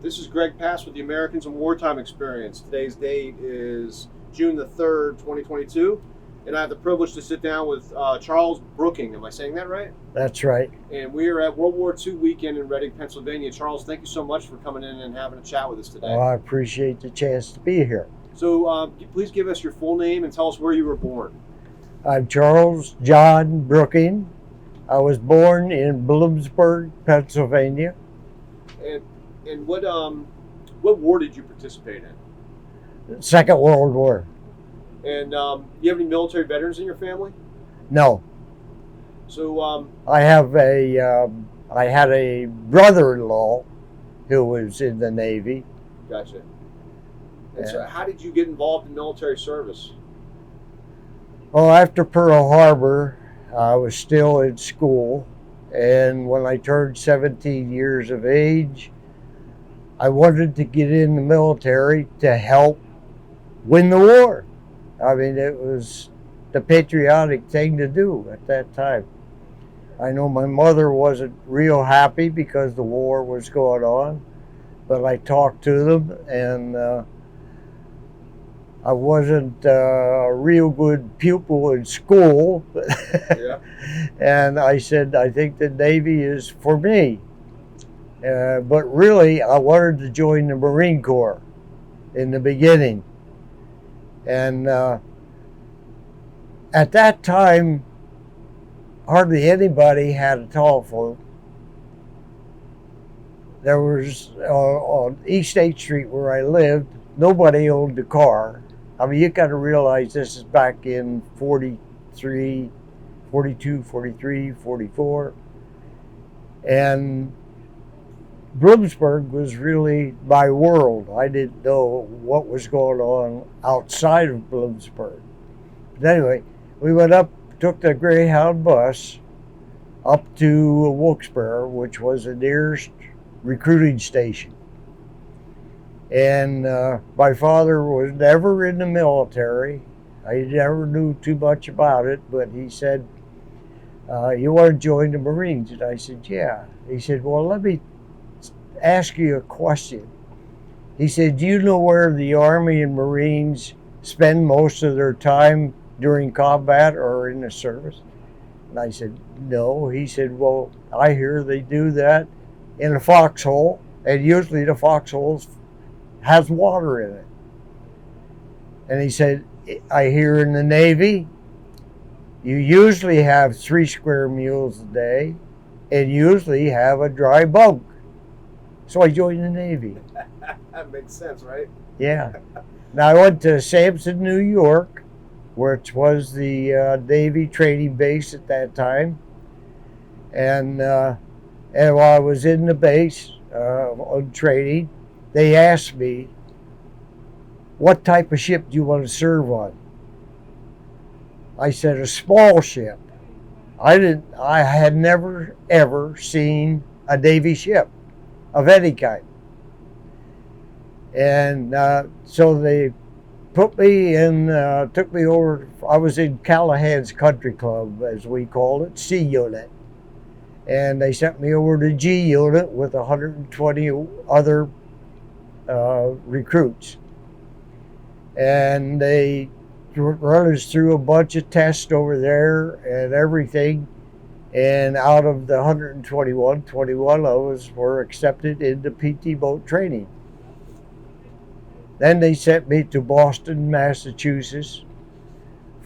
This is Greg Pass with the Americans in Wartime Experience. Today's date is June the 3rd, 2022, and I have the privilege to sit down with Charles Brooking. Am I saying that right? That's right. And we are at World War II weekend in Reading, Pennsylvania. Charles, thank you so much for coming in and having a chat with us today. Well, I appreciate the chance to be here. So please give us your full name and tell us where you were born. I'm Charles John Brooking. I was born in Bloomsburg, Pennsylvania. And what war did you participate in? Second World War. And you have any military veterans in your family? No. So I had a brother-in-law who was in the Navy. Gotcha. And so how did you get involved in military service? Well, after Pearl Harbor, I was still in school, and when I turned 17 years of age, I wanted to get in the military to help win the war. I mean, it was the patriotic thing to do at that time. I know my mother wasn't real happy because the war was going on, but I talked to them, and I wasn't a real good pupil in school. Yeah. And I said, I think the Navy is for me. But really, I wanted to join the Marine Corps in the beginning. And at that time, hardly anybody had a telephone. There was, on East 8th Street where I lived, nobody owned a car. I mean, you got to realize this is back in 43, 42, 43, 44. And Bloomsburg was really my world. I didn't know what was going on outside of Bloomsburg. But anyway, we went up, took the Greyhound bus up to Wilkes-Barre, which was the nearest recruiting station. And my father was never in the military. I never knew too much about it, but he said, you want to join the Marines? And I said, yeah. He said, well, let me ask you a question. He said, do you know where the Army and Marines spend most of their time during combat or in the service? And I said, no. He said, well, I hear they do that in a foxhole, and usually the foxholes has water in it. And he said, I hear in the Navy, you usually have 3 square meals a day and usually have a dry bunk. So I joined the Navy. That makes sense, right? Yeah. Now I went to Sampson, New York, which was the Navy training base at that time. And while I was in the base on training, they asked me, what type of ship do you want to serve on? I said, a small ship. I had never, ever seen a Navy ship of any kind. And so they put me in, took me over, I was in Callahan's Country Club, as we called it, C Unit. And they sent me over to G Unit with 120 other recruits. And they run us through a bunch of tests over there and everything. And out of the 121, 21 of us were accepted into PT boat training. Then they sent me to Boston, Massachusetts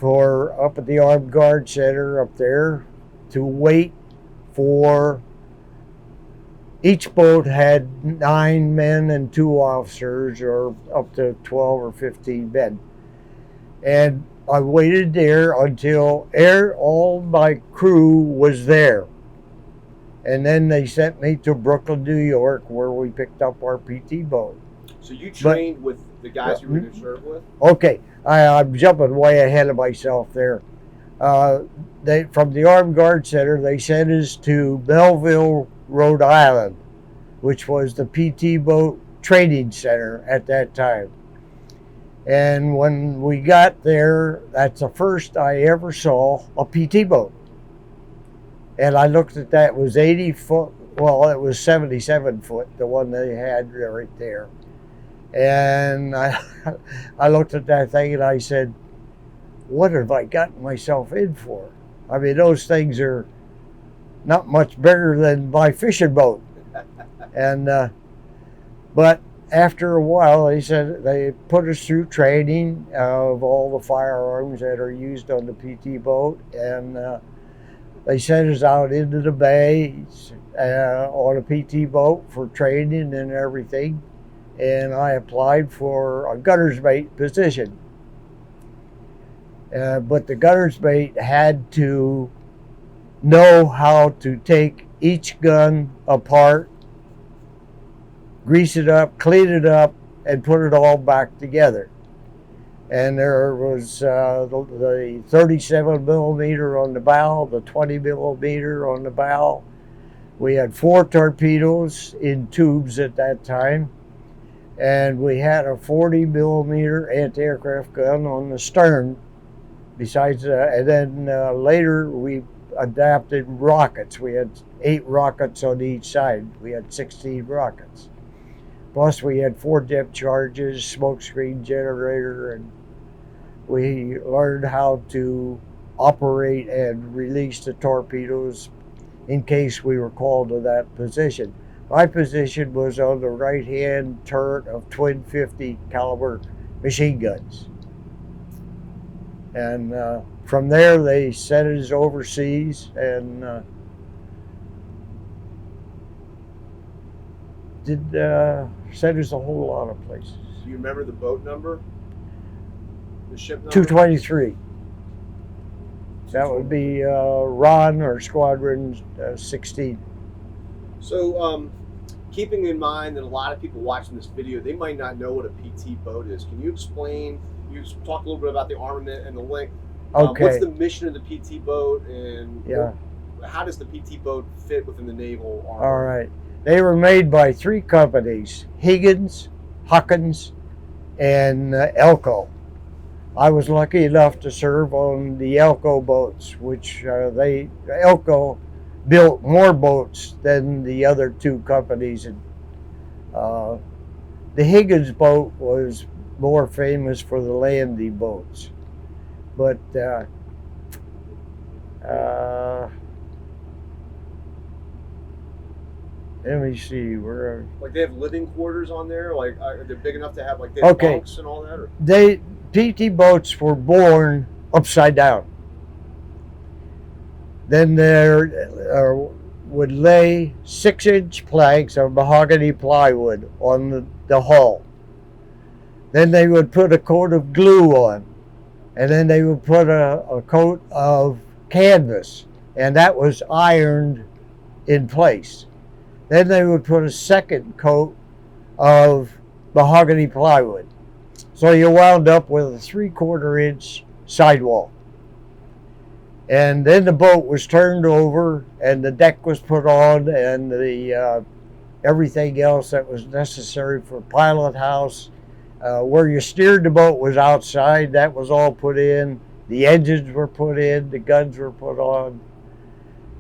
up at the Armed Guard Center up there to wait for, each boat had 9 men and 2 officers, or up to 12 or 15 men. And I waited there until all my crew was there. And then they sent me to Brooklyn, New York, where we picked up our PT boat. So you trained with the guys you were going to serve with? Okay, I'm jumping way ahead of myself there. From the Armed Guard Center, they sent us to Melville, Rhode Island, which was the PT boat training center at that time. And when we got there, that's the first I ever saw a PT boat. And I looked at that, it was 80 foot well, it was 77 foot, the one they had right there. And I looked at that thing and I said, what have I gotten myself in for? I mean, those things are not much bigger than my fishing boat. And but after a while, they said they put us through training of all the firearms that are used on the PT boat, and they sent us out into the bay on a PT boat for training and everything. And I applied for a gunner's mate position. But the gunner's mate had to know how to take each gun apart, grease it up, clean it up, and put it all back together. And there was the 37 millimeter on the bow, the 20 millimeter on the bow. We had 4 torpedoes in tubes at that time. And we had a 40 millimeter anti-aircraft gun on the stern. Besides that, and then later we adapted rockets. We had 8 rockets on each side. We had 16 rockets. Plus we had 4 depth charges, smokescreen generator, and we learned how to operate and release the torpedoes in case we were called to that position. My position was on the right-hand turret of twin 50 caliber machine guns. And from there, they sent us overseas and sent us a whole lot of places. Do you remember the boat number? The ship number? 223. That would be Ron or Squadron 16. So, keeping in mind that a lot of people watching this video, they might not know what a PT boat is. Can you explain? You talk a little bit about the armament and the length. Okay. What's the mission of the PT boat, and Yeah. how does the PT boat fit within the naval armament? All right. They were made by 3 companies, Higgins, Huckins, and Elko. I was lucky enough to serve on the Elko boats, which Elko built more boats than the other 2 companies. And the Higgins boat was more famous for the landing boats. But let me see, where Like they have living quarters on there? Like they're big enough to have they have bunks and all that? Or? PT boats were born upside down. Then there would lay 6-inch planks of mahogany plywood on the hull. Then they would put a coat of glue on, and then they would put a coat of canvas, and that was ironed in place. Then they would put a second coat of mahogany plywood. So you wound up with a 3/4 inch sidewall. And then the boat was turned over and the deck was put on, and the everything else that was necessary for pilot house. Where you steered the boat was outside. That was all put in. The engines were put in. The guns were put on.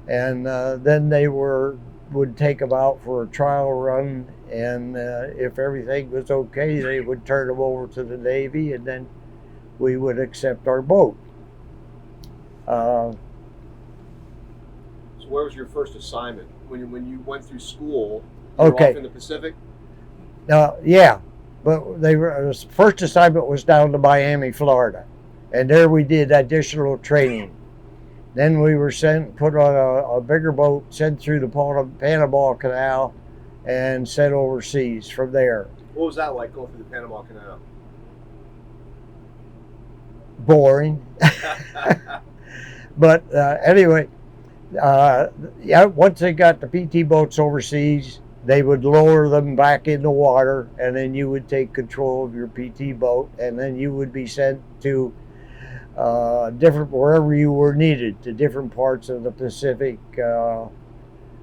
And then they would take them out for a trial run. And if everything was okay, they would turn them over to the Navy, and then we would accept our boat. So where was your first assignment? When you went through school, you were off in the Pacific? Yeah, but first assignment was down to Miami, Florida, and there we did additional training. Then we were put on a bigger boat, sent through the Panama Canal, and sent overseas from there. What was that like going through the Panama Canal? Boring. But anyway, once they got the PT boats overseas, they would lower them back in the water, and then you would take control of your PT boat, and then you would be sent to wherever you were needed, to different parts of the Pacific,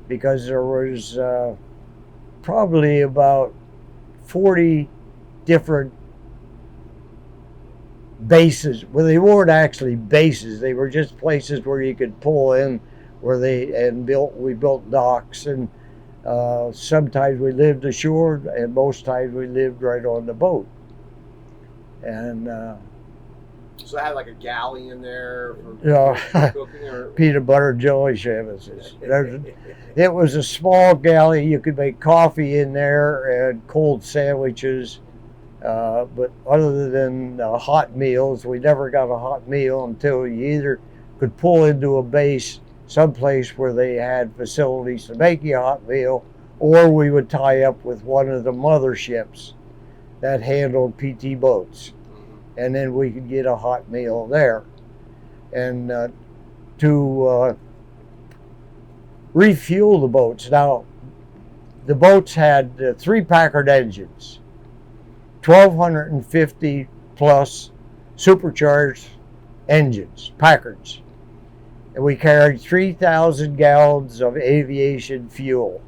because there was probably about 40 different bases. Well, they weren't actually bases; they were just places where you could pull in, we built docks, and Sometimes we lived ashore, and most times we lived right on the boat. And So I had like a galley in there you know, for cooking, or peanut butter jelly sandwiches. It was a small galley. You could make coffee in there and cold sandwiches. But other than hot meals, we never got a hot meal until you either could pull into a base someplace where they had facilities to make you a hot meal, or we would tie up with one of the motherships that handled PT boats, and then we could get a hot meal there. And to refuel the boats, now the boats had 3 Packard engines, 1,250 plus supercharged engines, Packards. And we carried 3,000 gallons of aviation fuel.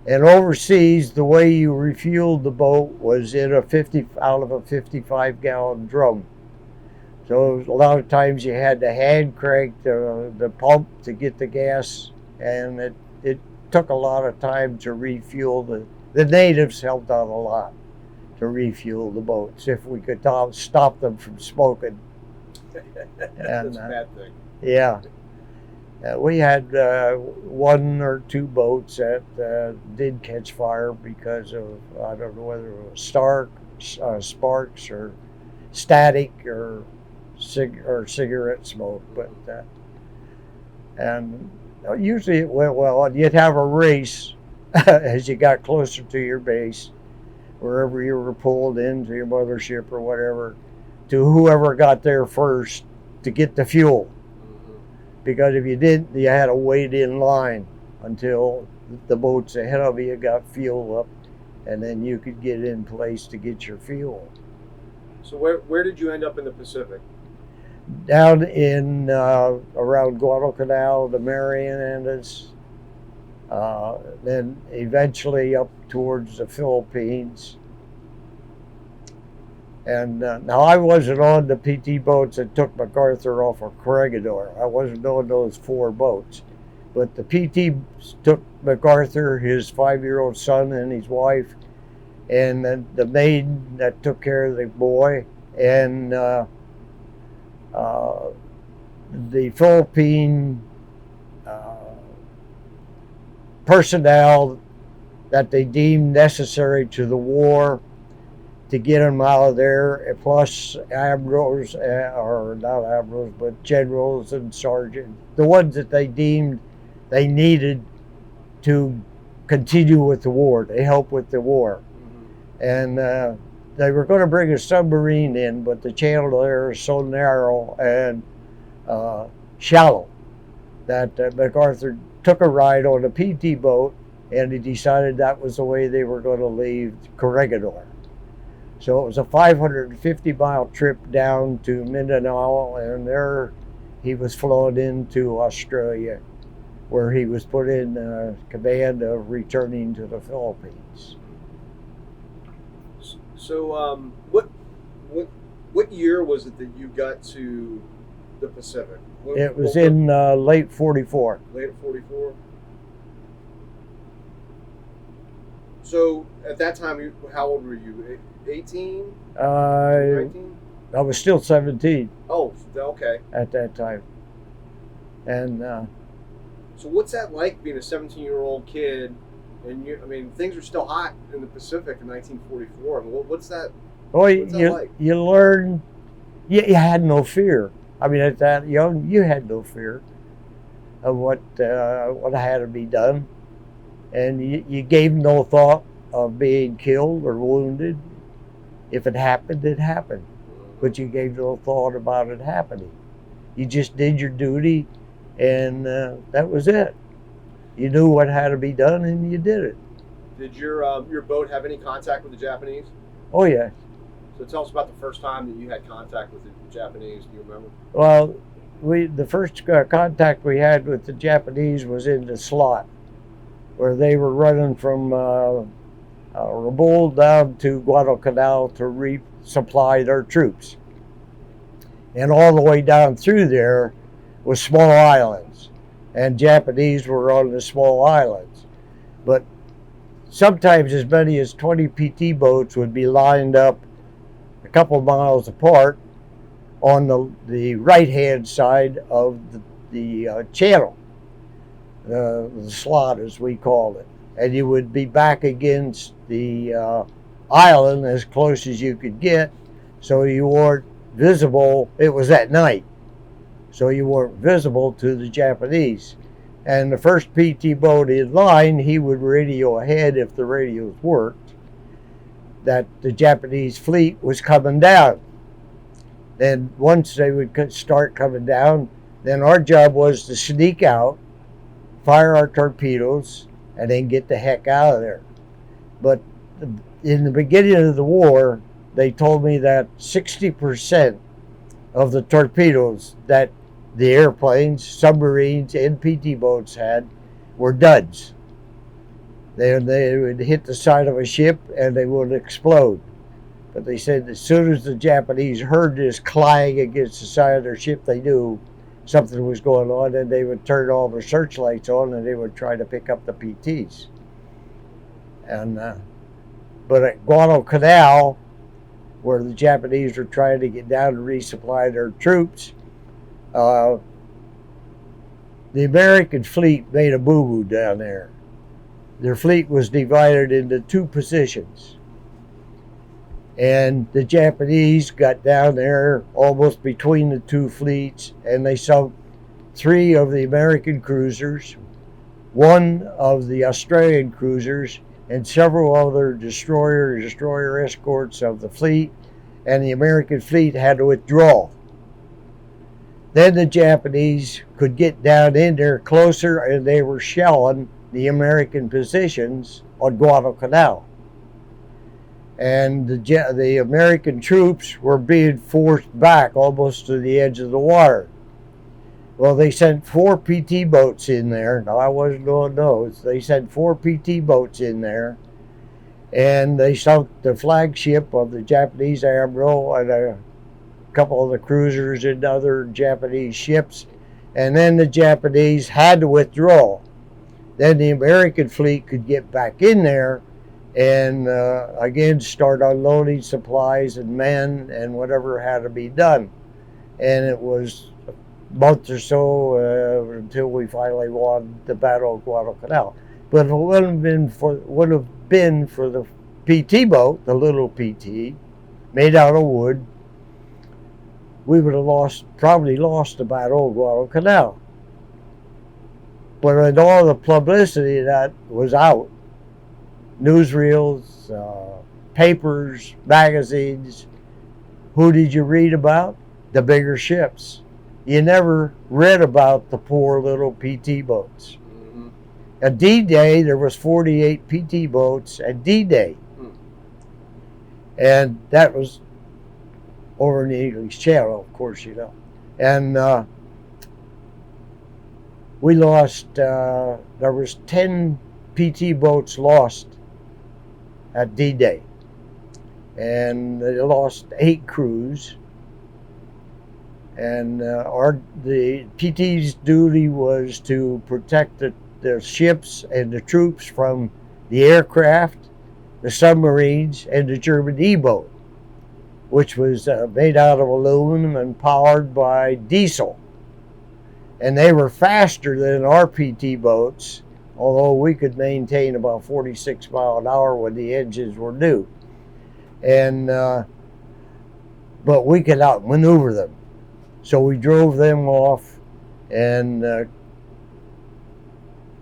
And overseas, the way you refueled the boat was in a 50 out of a 55-gallon drum. So a lot of times you had to hand crank the pump to get the gas, and it took a lot of time to refuel. The natives helped out a lot to refuel the boats if we could stop them from smoking. That's a bad thing. Yeah. We had 1 or 2 boats that did catch fire because of, I don't know whether it was sparks or static or cigarette smoke, but and usually it went well. And you'd have a race as you got closer to your base, wherever you were pulled into your mothership or whatever, to whoever got there first to get the fuel. Because if you didn't, you had to wait in line until the boats ahead of you got fuel up, and then you could get in place to get your fuel. So where did you end up in the Pacific? Down in around Guadalcanal, the Marianas, then eventually up towards the Philippines. And now I wasn't on the PT boats that took MacArthur off of Corregidor. I wasn't on those 4 boats. But the PT took MacArthur, his 5-year-old son and his wife, and then the maid that took care of the boy, and the Philippine personnel that they deemed necessary to the war to get them out of there, plus admirals, or not admirals, but generals and sergeants, the ones that they deemed they needed to continue with the war, to help with the war. And they were going to bring a submarine in, but the channel there is so narrow and shallow that MacArthur took a ride on a PT boat, and he decided that was the way they were going to leave Corregidor. So it was a 550-mile trip down to Mindanao, and there he was flown into Australia, where he was put in command of returning to the Philippines. So what year was it that you got to the Pacific? It was in late 44. Late 44? So at that time, how old were you? 18? 19? I was still 17. Oh, okay. At that time. And so what's that like, being a 17-year-old kid? And I mean, things were still hot in the Pacific in 1944. I mean, what's that? What's that like? You learn. You had no fear. I mean, at that young, you had no fear of what had to be done, and you gave no thought of being killed or wounded. If it happened, it happened, but you gave no thought about it happening. You just did your duty, and that was it. You knew what had to be done, and you did it. Did your boat have any contact with the Japanese? Oh, yeah. So tell us about the first time that you had contact with the Japanese. Do you remember? Well, the first contact we had with the Japanese was in the slot, where they were running from Rabaul down to Guadalcanal to resupply their troops. And all the way down through there was small islands, and Japanese were on the small islands. But sometimes as many as 20 PT boats would be lined up a couple miles apart on the right-hand side of the channel, the slot as we call it. And you would be back against the island as close as you could get, so you weren't visible. It was at night, so you weren't visible to the Japanese. And the first PT boat in line, he would radio ahead, if the radios worked, that the Japanese fleet was coming down. Then once they would start coming down, then our job was to sneak out, fire our torpedoes, and then get the heck out of there. But in the beginning of the war, they told me that 60% of the torpedoes that the airplanes, submarines, and PT boats had were duds. They would hit the side of a ship and they would explode. But they said as soon as the Japanese heard this clang against the side of their ship, they knew something was going on, and they would turn all their searchlights on and they would try to pick up the PTs. And but at Guadalcanal, where the Japanese were trying to get down to resupply their troops, the American fleet made a boo-boo down there. Their fleet was divided into two positions. And the Japanese got down there almost between the two fleets, and they sunk 3 of the American cruisers, 1 of the Australian cruisers, and several other destroyer escorts of the fleet, and the American fleet had to withdraw. Then the Japanese could get down in there closer, and they were shelling the American positions on Guadalcanal. And the American troops were being forced back almost to the edge of the water. Well, they sent 4 PT boats in there. Now, I wasn't on those. They sent 4 PT boats in there, and they sunk the flagship of the Japanese admiral and a couple of the cruisers and other Japanese ships, and then the Japanese had to withdraw. Then the American fleet could get back in there and again start unloading supplies and men and whatever had to be done. And it was a month or so until we finally won the Battle of Guadalcanal. But if it would have been for the PT boat, the little PT, made out of wood, we would have probably lost the Battle of Guadalcanal. But when all the publicity that was out, newsreels, papers, magazines, who did you read about? The bigger ships. You never read about the poor little PT boats. Mm-hmm. At D-Day, there was 48 PT boats at D-Day. And that was over in the English Channel, of course, you know. And we lost, there was 10 PT boats lost at D-Day. And they lost 8 crews. And the PT's duty was to protect the ships and the troops from the aircraft, the submarines, and the German E-boat, which was made out of aluminum and powered by diesel. And they were faster than our PT boats, although we could maintain about 46 miles an hour when the engines were new. And but we could outmaneuver them. So we drove them off and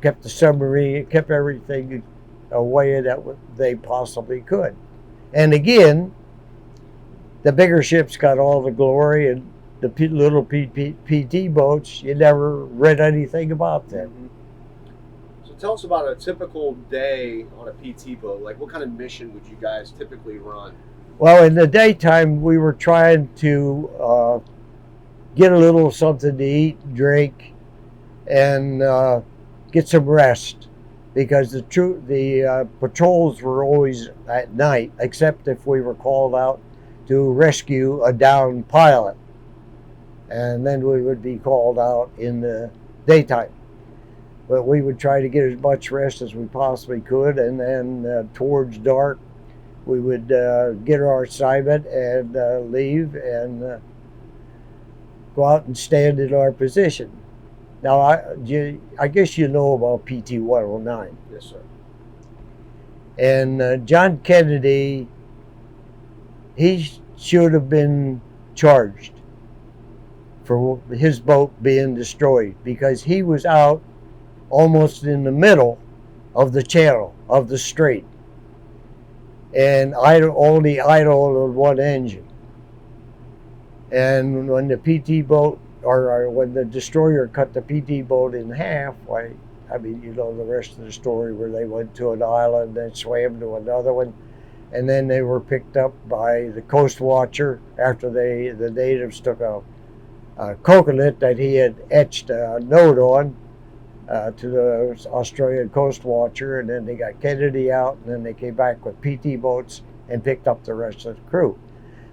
kept the submarine, kept everything away that they possibly could. And again, the bigger ships got all the glory, and the little PT boats, you never read anything about them. So tell us about a typical day on a PT boat. Like, what kind of mission would you guys typically run? Well, in the daytime, we were trying to get a little something to eat, drink, and get some rest, because the patrols were always at night, except if we were called out to rescue a downed pilot, and then we would be called out in the daytime. but we would try to get as much rest as we possibly could, and then towards dark, we would get our assignment and leave and go out and stand in our position. Now, I guess you know about PT 109. Yes, sir. And John Kennedy, he should have been charged for his boat being destroyed, because he was out almost in the middle of the channel, of the strait, and only idle on one engine. And when the PT boat, or when the destroyer cut the PT boat in half, I mean, you know the rest of the story, where they went to an island and swam to another one, and then they were picked up by the coast watcher after the natives took a coconut that he had etched a note on to the Australian coast watcher, and then they got Kennedy out, and then they came back with PT boats and picked up the rest of the crew.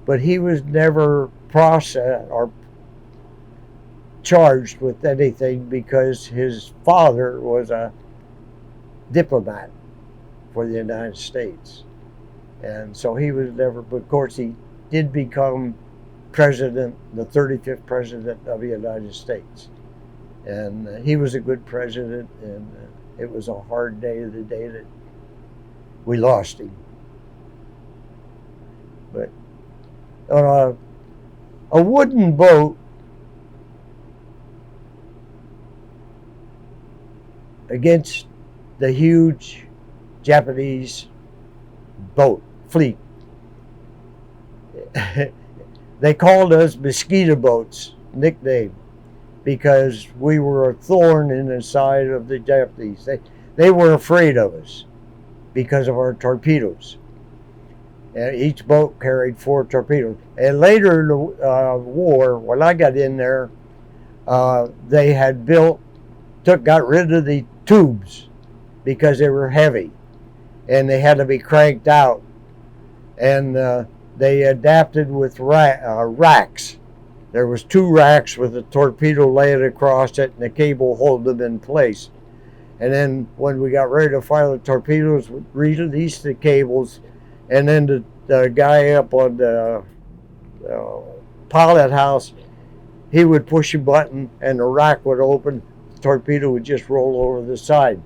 But he was never processed or charged with anything, because his father was a diplomat for the United States, and so he was never. But of course, he did become president, the 35th president of the United States, and he was a good president. And it was a hard day, the day that we lost him. But on a wooden boat, against the huge Japanese boat fleet, they called us mosquito boats, nickname, because we were a thorn in the side of the Japanese. They were afraid of us because of our torpedoes. And each boat carried 4 torpedoes. And later in the war, when I got in there, they had got rid of the tubes because they were heavy and they had to be cranked out. And they adapted with racks. There was 2 racks with a torpedo laying across it and the cable holding them in place. And then when we got ready to fire the torpedoes, we released the cables, and then the guy up on the pilot house, he would push a button and the rack would open. The torpedo would just roll over the side.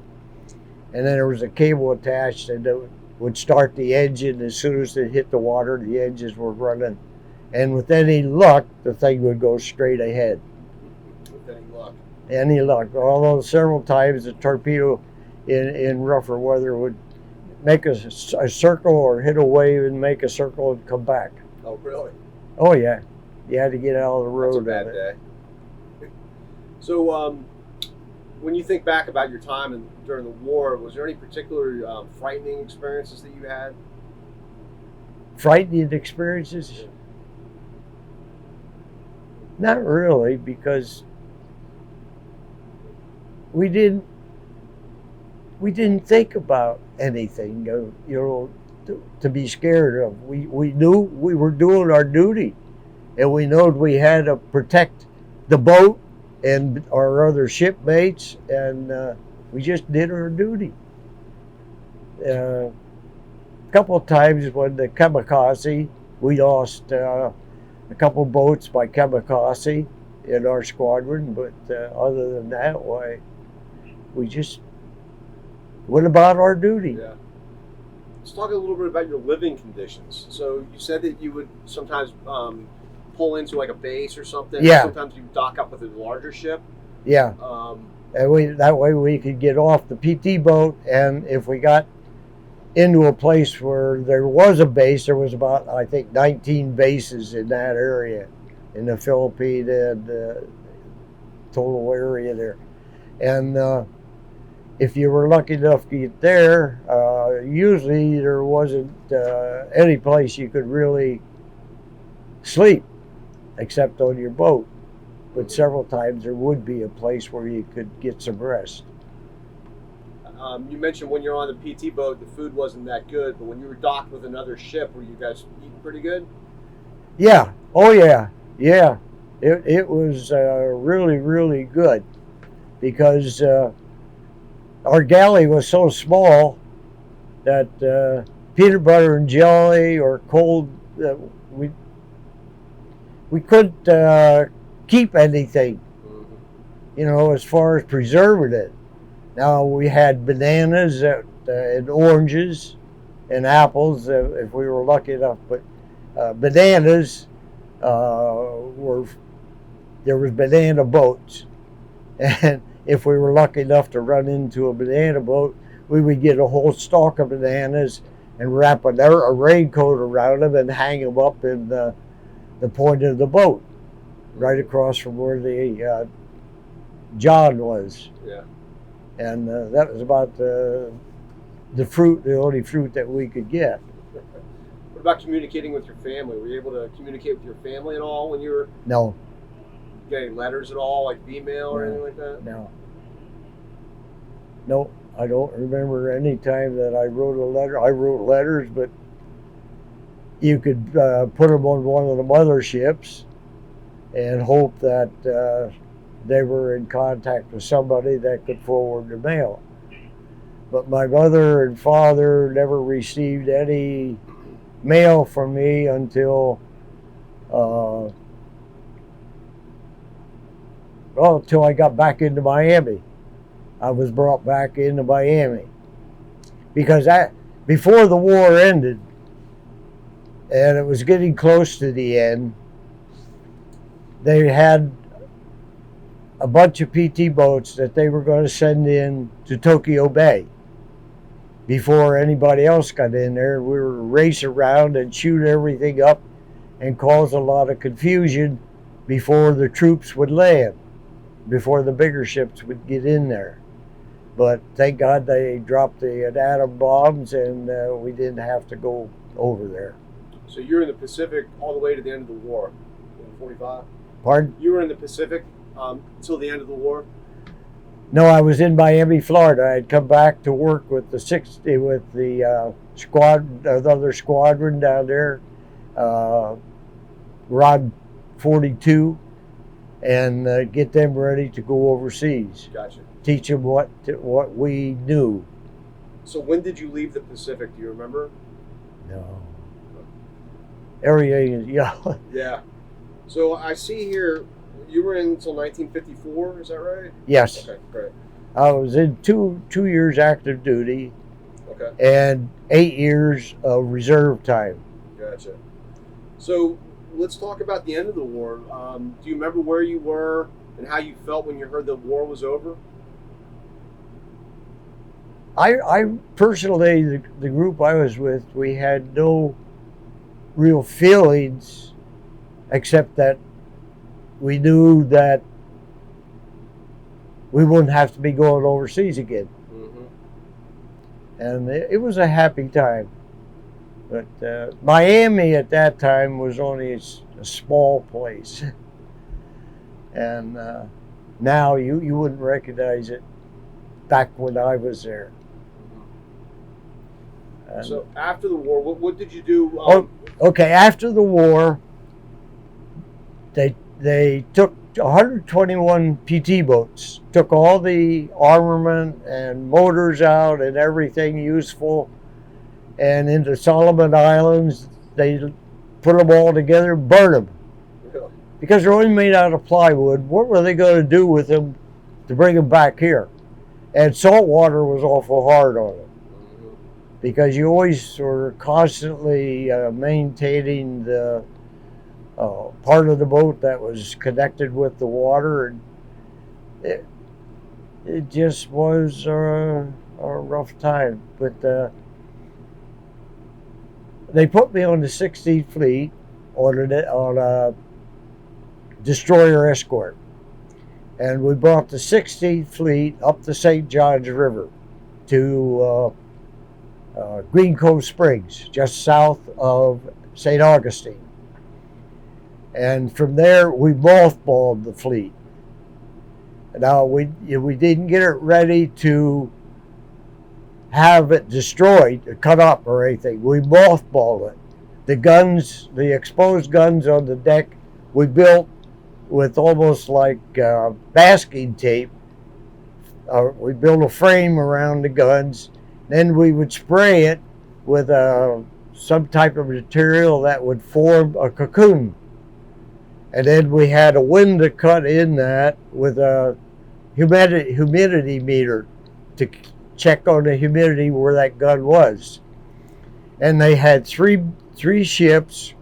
And then there was a cable attached, and it would start the engine. As soon as it hit the water, the engines were running. And with any luck, the thing would go straight ahead. With any luck. Any luck. Although several times the torpedo in rougher weather would make a circle or hit a wave and make a circle and come back. Oh, really? Oh, yeah. You had to get out of the road. That's a bad day. So, when you think back about your time during the war, was there any particular frightening experiences that you had? Frightening experiences? Not really, because we didn't think about anything, to be scared of. We knew we were doing our duty, and we knew we had to protect the boat and our other shipmates, and we just did our duty. A couple of times when the kamikaze, we lost a couple boats by kamikaze in our squadron, but other than that, we just went about our duty. Yeah. Let's talk a little bit about your living conditions. So you said that you would sometimes pull into like a base or something. Yeah. Sometimes you dock up with a larger ship. Yeah. And that way we could get off the PT boat, and if we got into a place where there was a base, there was about, I think, 19 bases in that area, in the Philippine and total area there. And if you were lucky enough to get there, usually there wasn't any place you could really sleep except on your boat. But several times there would be a place where you could get some rest. You mentioned when you're on the PT boat, the food wasn't that good, but when you were docked with another ship, were you guys eating pretty good? Yeah. Oh, yeah. Yeah. It was really, really good, because our galley was so small that peanut butter and jelly or cold, we we couldn't keep anything, as far as preserving it. Now we had bananas and oranges and apples if we were lucky enough, but bananas were there was banana boats, and if we were lucky enough to run into a banana boat, we would get a whole stalk of bananas and wrap a raincoat around them and hang them up in the point of the boat, right across from where the John was. Yeah. And that was about the only fruit that we could get. What about communicating with your family? Were you able to communicate with your family at all when you were No. getting letters at all, like email or No. anything like that? No, I don't remember any time that I wrote a letter. I wrote letters, but you could put them on one of the motherships and hope that they were in contact with somebody that could forward the mail. But my mother and father never received any mail from me until I got back into Miami. I was brought back into Miami because before the war ended, and it was getting close to the end, they had a bunch of PT boats that they were going to send in to Tokyo Bay. Before anybody else got in there, we were to race around and shoot everything up and cause a lot of confusion before the troops would land, before the bigger ships would get in there. But thank God they dropped the atom bombs and we didn't have to go over there. So you're in the Pacific all the way to the end of the war in 45? Pardon? You were in the Pacific until the end of the war? No, I was in Miami, Florida. I had come back to work with the other squadron down there, Rod 42, and get them ready to go overseas. Gotcha. Teach them what we knew. So when did you leave the Pacific? Do you remember? No. Everything is Yeah. So I see here you were in until 1954. Is that right? Yes. Okay, great. I was in two years active duty. Okay. And 8 years of reserve time. Gotcha. So let's talk about the end of the war. Do you remember where you were and how you felt when you heard the war was over? I personally, the group I was with, we had no real feelings except that we knew that we wouldn't have to be going overseas again. Mm-hmm. And it was a happy time. But Miami at that time was only a small place. And now you wouldn't recognize it back when I was there. So after the war, what did you do? Okay. After the war, they took 121 PT boats, took all the armament and motors out and everything useful, and into Solomon Islands, they put them all together, burned them. Really? Because they're only made out of plywood. What were they going to do with them to bring them back here? And salt water was awful hard on them. Because you always were constantly maintaining the part of the boat that was connected with the water, and it just was a rough time. But they put me on the 16th Fleet on a destroyer escort, and we brought the 16th Fleet up the St. Johns River to Green Cove Springs, just south of St. Augustine. And from there, we mothballed the fleet. Now, we didn't get it ready to have it destroyed, cut up or anything. We mothballed it. The guns, the exposed guns on the deck, we built with almost like masking tape We built a frame around the guns. Then we would spray it with some type of material that would form a cocoon. And then we had a window cut in that with a humidity meter to check on the humidity where that gun was. And they had three ships.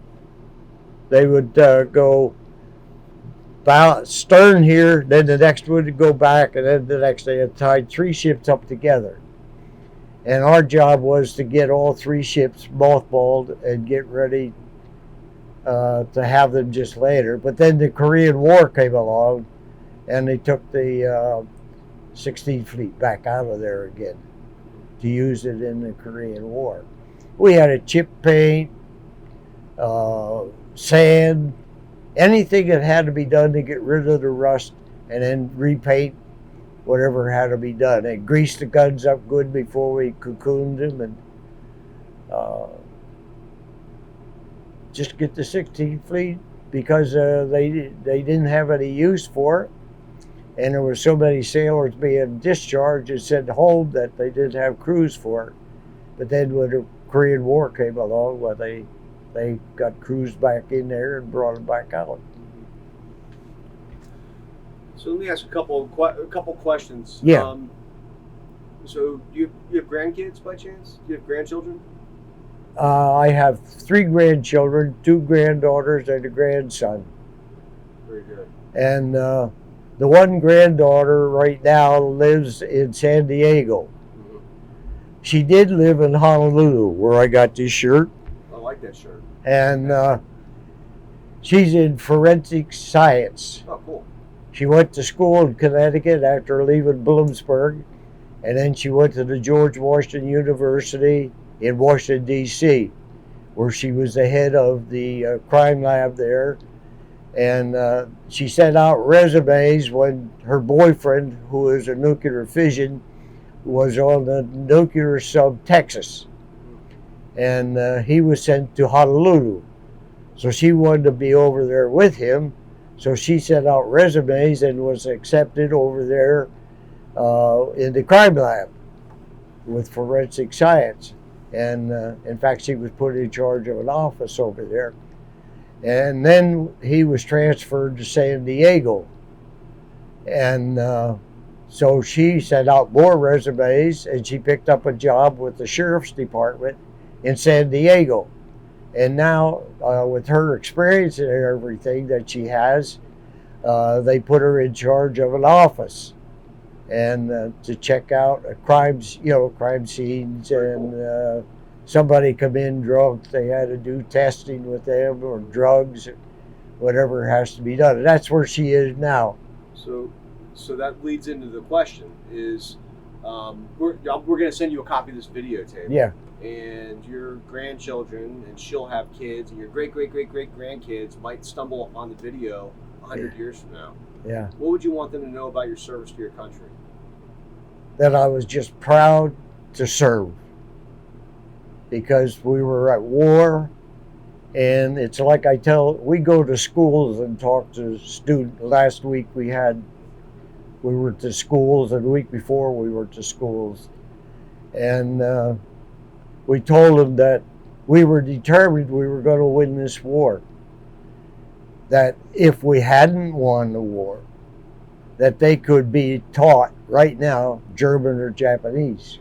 They would go stern here, then the next one would go back, and then the next day it tied three ships up together. And our job was to get all three ships mothballed and get ready to have them just later. But then the Korean War came along, and they took the 16th Fleet back out of there again to use it in the Korean War. We had a chip paint, sand, anything that had to be done to get rid of the rust, and then repaint whatever had to be done. And grease the guns up good before we cocooned them, and just get the 16th Fleet, because they didn't have any use for it, and there were so many sailors being discharged and sent home that they didn't have crews for it. But then when the Korean War came along, well, they got crews back in there and brought them back out. So let me ask a couple questions. Yeah. So you have grandkids by chance? Do you have grandchildren? I have 3 grandchildren, 2 granddaughters, and a grandson. Very good. And the one granddaughter right now lives in San Diego. Mm-hmm. She did live in Honolulu, where I got this shirt. I like that shirt. And she's in forensic science. Oh, cool. She went to school in Connecticut after leaving Bloomsburg, and then she went to the George Washington University in Washington, D.C., where she was the head of the crime lab there. And she sent out resumes when her boyfriend, who was a nuclear fission, was on the nuclear sub Texas. And he was sent to Honolulu. So she wanted to be over there with him. So she sent out resumes and was accepted over there in the crime lab with forensic science. And in fact, she was put in charge of an office over there. And then he was transferred to San Diego. And so she sent out more resumes, and she picked up a job with the sheriff's department in San Diego. And now, with her experience and everything that she has, they put her in charge of an office and to check out crime scenes, and somebody come in drunk, they had to do testing with them, or drugs, or whatever has to be done. And that's where she is now. So that leads into the question: is we're going to send you a copy of this videotape. Yeah. And your grandchildren, and she'll have kids, and your great grandkids might stumble upon the video 100 years from now. Yeah. What would you want them to know about your service to your country? That I was just proud to serve, because we were at war, and it's like we go to schools and talk to students. Last week we were to schools, and the week before we were to schools, and we told them that we were determined we were going to win this war. That if we hadn't won the war, that they could be taught right now German or Japanese.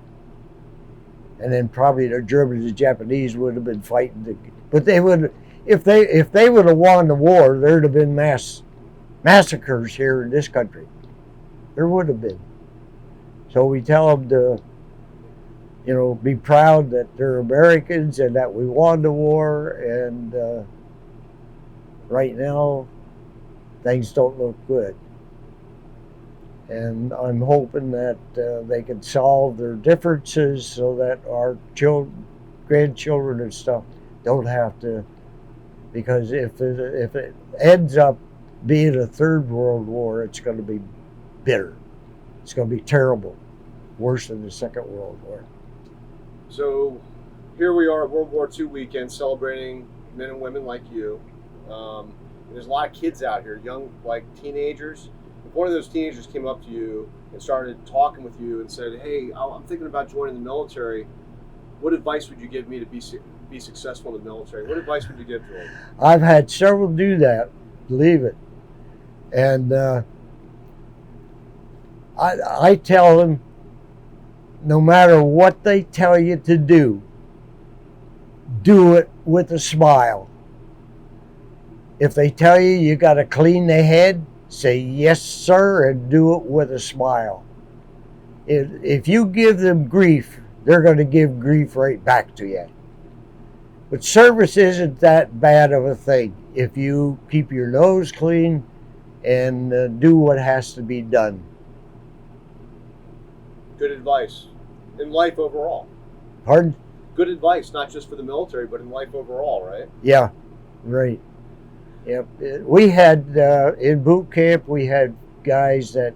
And then probably the Germans and Japanese would have been fighting. But they would, if they would have won the war, there'd have been massacres here in this country. There would have been. So we tell them to, be proud that they're Americans and that we won the war. And right now, things don't look good. And I'm hoping that they can solve their differences so that our grandchildren and stuff don't have to. Because if it ends up being a third world war, it's going to be bitter. It's going to be terrible, worse than the Second World War. So here we are at World War II weekend, celebrating men and women like you. There's a lot of kids out here, young, like teenagers. If one of those teenagers came up to you and started talking with you and said, "Hey, I'm thinking about joining the military. What advice would you give me to be successful in the military? What advice would you give to them?" I've had several do that, believe it. And I tell them, no matter what they tell you to do it with a smile. If they tell you you got to clean the head, say yes, sir, and do it with a smile. If you give them grief, they're going to give grief right back to you. But service isn't that bad of a thing if you keep your nose clean and do what has to be done. Good advice in life overall. Pardon? Good advice, not just for the military, but in life overall, right? Yeah, right. Yep. We had, in boot camp, we had guys that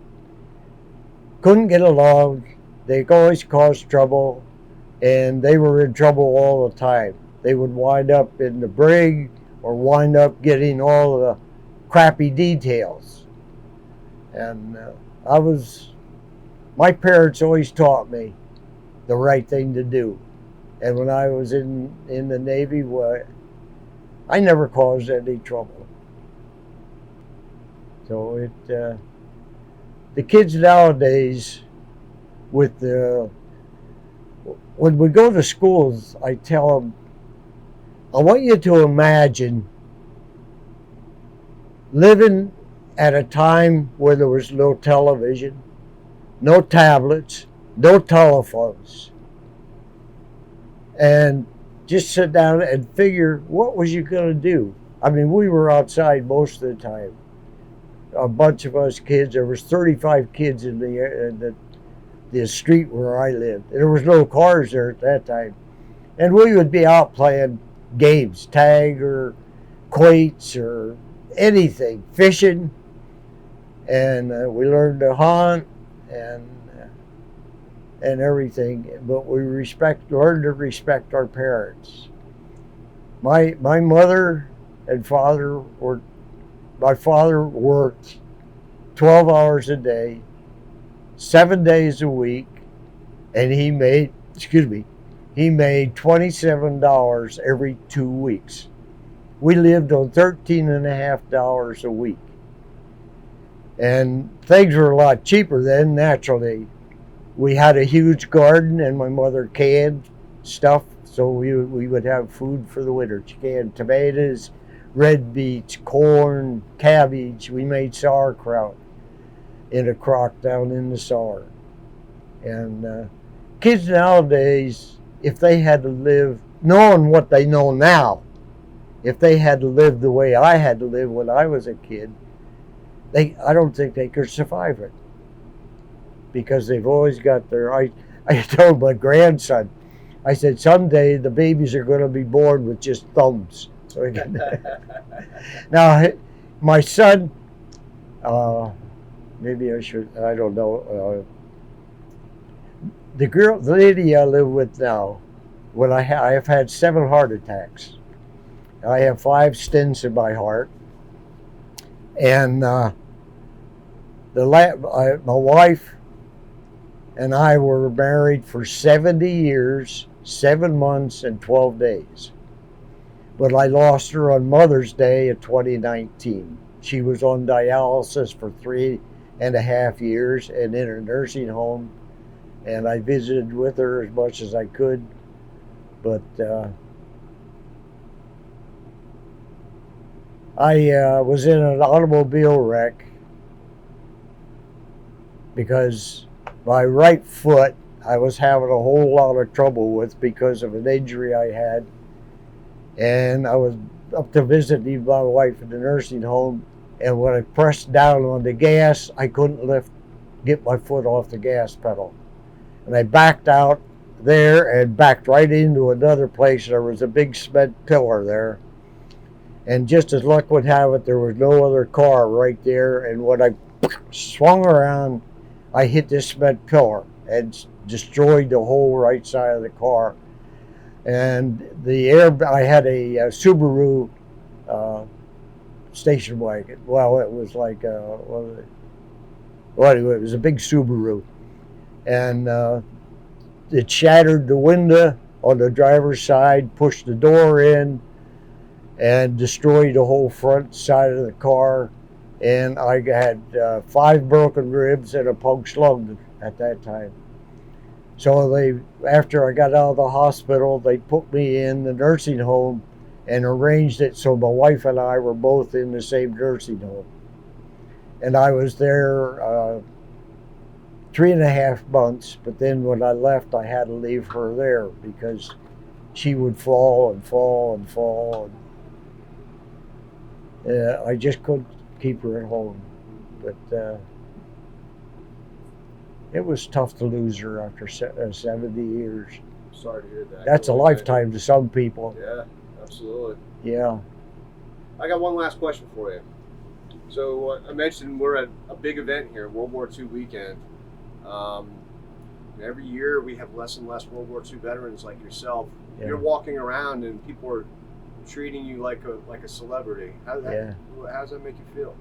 couldn't get along. They always caused trouble, and they were in trouble all the time. They would wind up in the brig or wind up getting all the crappy details. And my parents always taught me the right thing to do. And when I was in the Navy, I never caused any trouble. So the kids nowadays, when we go to schools, I tell them, I want you to imagine living at a time where there was no television, no tablets, no telephones. And just sit down and figure, what was you going to do? I mean, we were outside most of the time. A bunch of us kids, there was 35 kids in the street where I lived. There was no cars there at that time. And we would be out playing games, tag or quates or anything, fishing. And we learned to hunt and everything, but we learned to respect our parents. My mother and father my father worked 12 hours a day, 7 days a week, and he made $27 every 2 weeks. We lived on $13.50 a week. And things were a lot cheaper then, naturally. We had a huge garden, and my mother canned stuff, so we would have food for the winter. She canned tomatoes, red beets, corn, cabbage. We made sauerkraut in a crock down in the cellar. And kids nowadays, if they had to live, knowing what they know now, if they had to live the way I had to live when I was a kid, I don't think they could survive it. Because they've always got I told my grandson, I said, someday the babies are going to be born with just thumbs. So now, my son, maybe I should, I don't know. The lady I live with now, I have had 7 heart attacks. I have 5 stents in my heart. And my wife and I were married for 70 years, 7 months, and 12 days. But I lost her on Mother's Day of 2019. She was on dialysis for 3.5 years and in a nursing home. And I visited with her as much as I could. But I was in an automobile wreck because my right foot I was having a whole lot of trouble with because of an injury I had. And I was up to visiting my wife in the nursing home, and when I pressed down on the gas, I couldn't get my foot off the gas pedal. And I backed out there and backed right into another place. There was a big cement pillar there. And just as luck would have it, there was no other car right there. And when I swung around, I hit this cement pillar and destroyed the whole right side of the car. And I had a Subaru station wagon. Well, it was like Well, anyway, it was a big Subaru, and it shattered the window on the driver's side, pushed the door in, and destroyed the whole front side of the car. And I had 5 broken ribs and a punctured lung at that time. So after I got out of the hospital, they put me in the nursing home and arranged it so my wife and I were both in the same nursing home. And I was there 3.5 months, but then when I left, I had to leave her there because she would fall and fall and fall. And I just couldn't keep her at home. But it was tough to lose her after 70 years. Sorry to hear that. That's a lifetime to some people. Yeah, absolutely. Yeah. I got one last question for you. So I mentioned we're at a big event here, World War II weekend. Every year we have less and less World War II veterans like yourself. Yeah. You're walking around and people are treating you like a celebrity. How does that make you feel?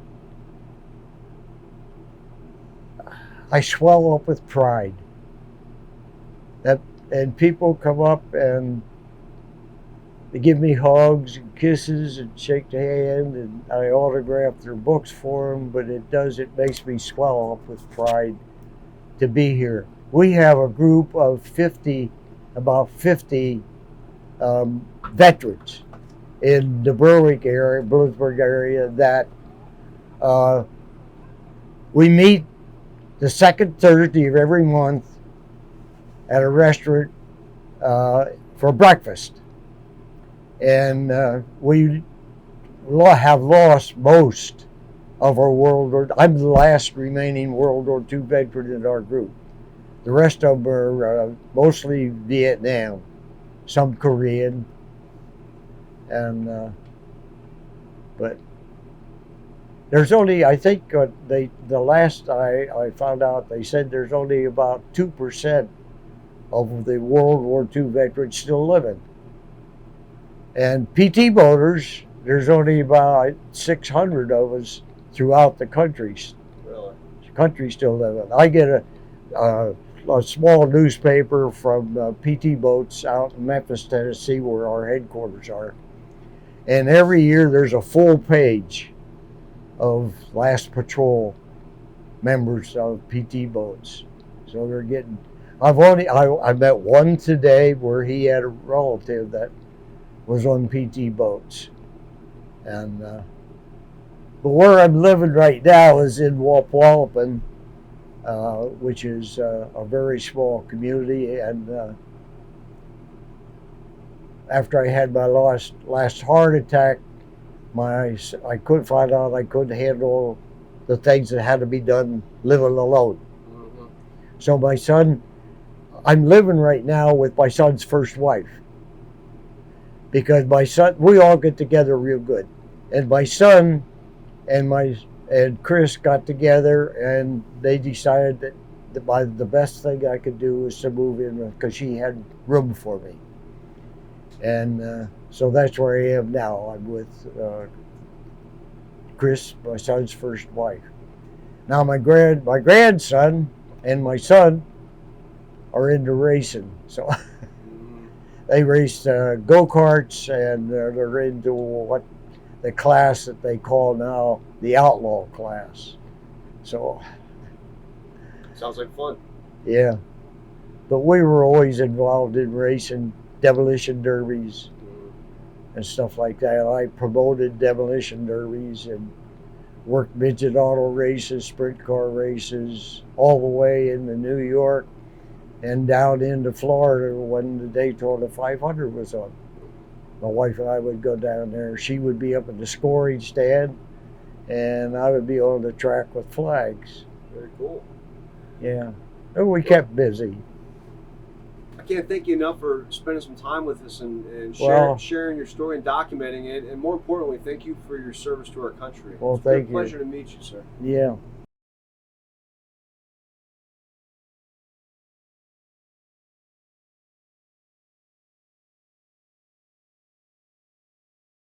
I swell up with pride. And people come up and they give me hugs and kisses and shake the hand, and I autograph their books for them, but it makes me swell up with pride to be here. We have a group of about 50 veterans in the Berwick area, Bloomsburg area, that we meet the second Thursday of every month at a restaurant for breakfast. And we have lost most of our I'm the last remaining World War II veteran in our group. The rest of them are mostly Vietnam, some Korean, and but there's only, I think, the last I found out, they said there's only about 2% of the World War II veterans still living. And PT boaters, there's only about 600 of us throughout the country. Really? The country still living. I get a small newspaper from PT boats out in Memphis, Tennessee, where our headquarters are. And every year there's a full page of last patrol members of PT boats. So they're getting, I met one today where he had a relative that was on PT boats. And but where I'm living right now is in Wapwalpin, which is a very small community. And after I had my last heart attack, I couldn't find out I couldn't handle the things that had to be done living alone. Mm-hmm. So my son, I'm living right now with my son's first wife. Because my son, we all get together real good. And my son and Chris got together and they decided that the best thing I could do was to move in because she had room for me. And so that's where I am now. I'm with Chris, my son's first wife. Now my grandson and my son are into racing. So they race go-karts, and they're into what the class that they call now the outlaw class. So sounds like fun. Yeah, but we were always involved in racing, demolition derbies and stuff like that. I promoted demolition derbies and worked midget auto races, sprint car races, all the way into New York and down into Florida when the Daytona 500 was on. My wife and I would go down there. She would be up at the scoring stand, and I would be on the track with flags. Very cool. Yeah, and we kept busy. I can't thank you enough for spending some time with us and sharing your story and documenting it. And more importantly, thank you for your service to our country. Well, it's been thank a you. Pleasure to meet you, sir. Yeah.